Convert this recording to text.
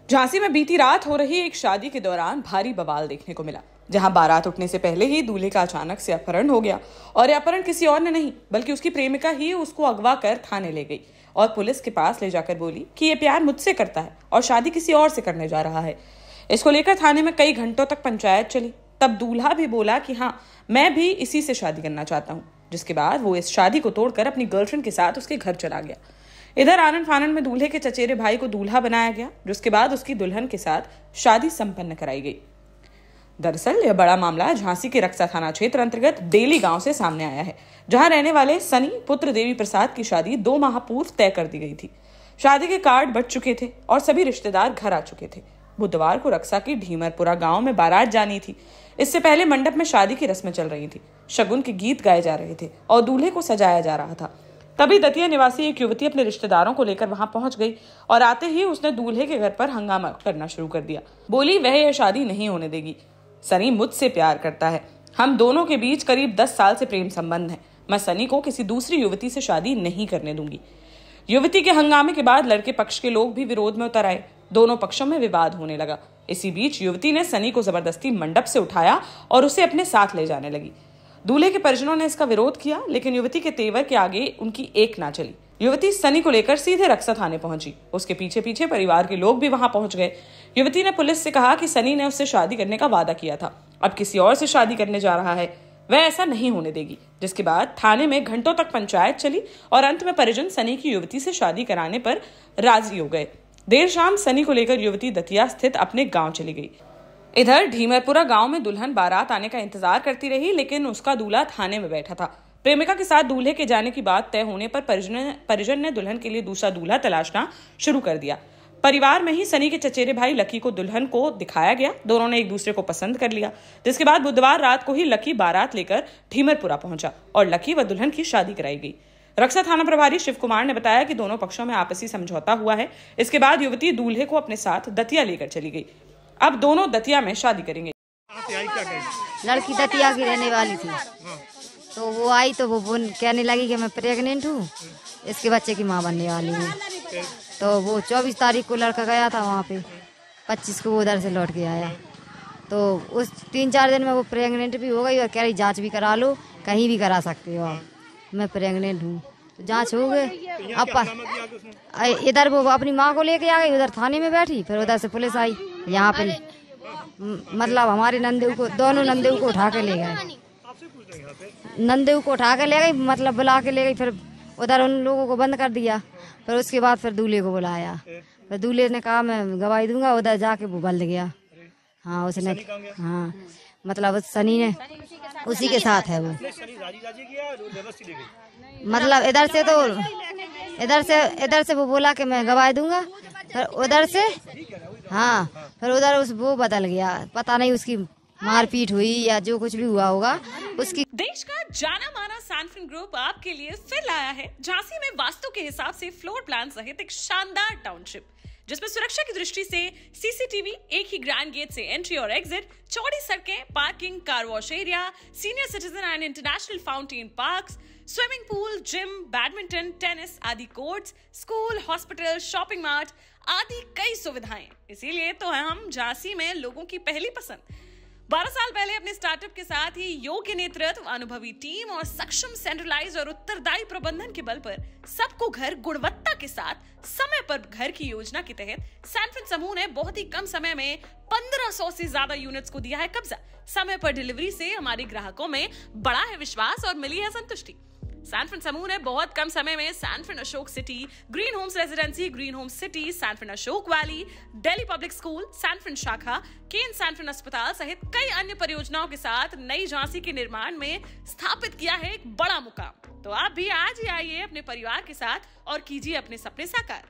झांसी में बीती रात हो रही एक शादी के दौरान भारी बवाल देखने को मिला, जहां बारात उठने से पहले ही दूल्हे का अचानक से अपहरण हो गया। और यह अपहरण किसी और ने नहीं बल्कि उसकी प्रेमिका ही उसको अगवा कर थाने ले गई और पुलिस के पास ले जाकर बोली कि ये प्यार मुझसे करता है और शादी किसी और से करने जा रहा है। इसको लेकर थाने में कई घंटों तक पंचायत चली। तब दूल्हा भी बोला कि हाँ, मैं भी इसी से शादी करना चाहता हूँ, जिसके बाद वो इस शादी को तोड़कर अपनी गर्लफ्रेंड के साथ उसके घर चला गया। इधर आनंद फानन में दूल्हे के चचेरे भाई को दूल्हा बनाया गया, जिसके बाद उसकी दुल्हन के साथ शादी संपन्न कराई गई। दरअसल यह बड़ा मामला झांसी के रक्सा थाना क्षेत्र अंतर्गत देली गांव से सामने आया है, जहां रहने वाले सनी पुत्र देवी प्रसाद की शादी 2 माह पूर्व तय कर दी गई थी। शादी के कार्ड बंट चुके थे और सभी रिश्तेदार घर आ चुके थे। बुधवार को रक्सा की ढीमरपुरा गांव में बारात जानी थी। इससे पहले मंडप में शादी की रस्में चल रही थी, शगुन के गीत गाए जा रहे थे और दूल्हे को सजाया जा रहा था। तभी दतिया निवासी एक युवती अपने रिश्तेदारों को लेकर वहां पहुंच गई और आते ही उसने दूल्हे के घर पर हंगामा करना शुरू कर दिया। बोली वह यह शादी नहीं होने देगी। सनी मुझसे प्यार करता है, हम दोनों के बीच करीब 10 साल से प्रेम संबंध है, मैं सनी को किसी दूसरी युवती से शादी नहीं करने दूंगी। युवती के हंगामे के बाद लड़के पक्ष के लोग भी विरोध में उतर आए। दोनों पक्षों में विवाद होने लगा। इसी बीच युवती ने सनी को जबरदस्ती मंडप से उठाया और उसे अपने साथ ले जाने लगी। दूल्हे के परिजनों ने इसका विरोध किया, लेकिन युवती के तेवर के आगे उनकी एक ना चली। युवती सनी को लेकर सीधे रक्सा थाने पहुंची। उसके पीछे पीछे परिवार के लोग भी वहां पहुंच गए। युवती ने पुलिस से कहा कि सनी ने उससे शादी करने का वादा किया था, अब किसी और से शादी करने जा रहा है, वह ऐसा नहीं होने देगी। जिसके बाद थाने में घंटों तक पंचायत चली और अंत में परिजन सनी की युवती से शादी कराने पर राजी हो गए। देर शाम सनी को लेकर युवती दतिया स्थित अपने गांव चली गई। इधर ढीमरपुरा गांव में दुल्हन बारात आने का इंतजार करती रही, लेकिन उसका दूल्हा थाने में बैठा था। प्रेमिका के साथ दूल्हे के जाने की बात तय होने पर परिजन ने दुल्हन के लिए दूसरा दूल्हा तलाशना शुरू कर दिया। परिवार में ही सनी के चचेरे भाई लकी को दुल्हन को दिखाया गया। दोनों ने एक दूसरे को पसंद कर लिया, जिसके बाद बुधवार रात को ही लकी बारात लेकर ढीमरपुरा पहुंचा और लकी व दुल्हन की शादी कराई गई। रक्सा थाना प्रभारी शिव कुमार ने बताया कि दोनों पक्षों में आपसी समझौता हुआ है। इसके बाद युवती दूल्हे को अपने साथ दतिया लेकर चली गई। अब दोनों दतिया में शादी करेंगे। लड़की दतिया की रहने वाली थी, तो वो आई तो वो कहने लगी कि मैं प्रेग्नेंट हूँ, इसके बच्चे की माँ बनने वाली हूँ। तो वो 24 तारीख को लड़का गया था वहाँ पे, 25 को वो उधर से लौट के आया। तो उस 3-4 दिन में वो प्रेग्नेंट भी हो गई और कह रही जाँच भी करा लो, कहीं भी करा सकते हो, मैं प्रेग्नेंट हूँ। तो जांच हो गई। अब इधर वो अपनी माँ को लेके आ गई, उधर थाने में बैठी, फिर उधर से पुलिस आई यहाँ पे, मतलब हमारे नंदेव को, दोनों नंदेव को उठा के ले गए। नंदेव को उठा के ले गई, मतलब बुला के ले गई। फिर उधर उन लोगों को बंद कर दिया। फिर उसके बाद फिर दूल्हे को बुलाया। फिर दूल्हे ने कहा मैं गवाही दूंगा, उधर जाके वो बंद गया। हाँ उसने, हाँ मतलब सनी ने उसी के साथ है वो, मतलब इधर से वो बोला कि मैं गवाही दूंगा, फिर उधर से, हाँ फिर उधर वो बदल गया। पता नहीं उसकी मारपीट हुई या जो कुछ भी हुआ होगा उसकी। देश का जाना माना सैनफिन ग्रुप आपके लिए फिर लाया है झांसी में वास्तु के हिसाब से फ्लोर प्लान सहित एक शानदार टाउनशिप, जिसमें सुरक्षा की दृष्टि से सीसीटीवी, एक ही ग्रैंड गेट से एंट्री और एग्जिट, चौड़ी सड़कें, parking, car wash area, senior citizen and international fountain parks, swimming pool, gym, badminton, tennis आदि courts, school, hospital, shopping mart आदि कई सुविधाएं। इसीलिए तो हम झांसी में लोगों की पहली पसंद। 12 साल पहले अपने स्टार्टअप के साथ ही योग्य नेतृत्व, अनुभवी टीम और सक्षम सेंट्रलाइज और उत्तरदायी प्रबंधन के बल पर सबको घर गुणवत्ता के साथ समय पर घर की योजना के तहत सैनफिन समूह ने बहुत ही कम समय में 1500 से ज्यादा यूनिट्स को दिया है कब्जा। समय पर डिलीवरी से हमारे ग्राहकों में बड़ा है विश्वास और मिली है संतुष्टि। सैनफिन समूह ने बहुत कम समय में Sanfin Ashok city, green homes residency, green homes city, Sanfin Ashok valley, Delhi public school, Sanfin शाखा, केन सैनफिन अस्पताल सहित कई अन्य परियोजनाओं के साथ नई झांसी के निर्माण में स्थापित किया है एक बड़ा मुकाम। तो आप भी आज ही आइए अपने परिवार के साथ और कीजिए अपने सपने साकार।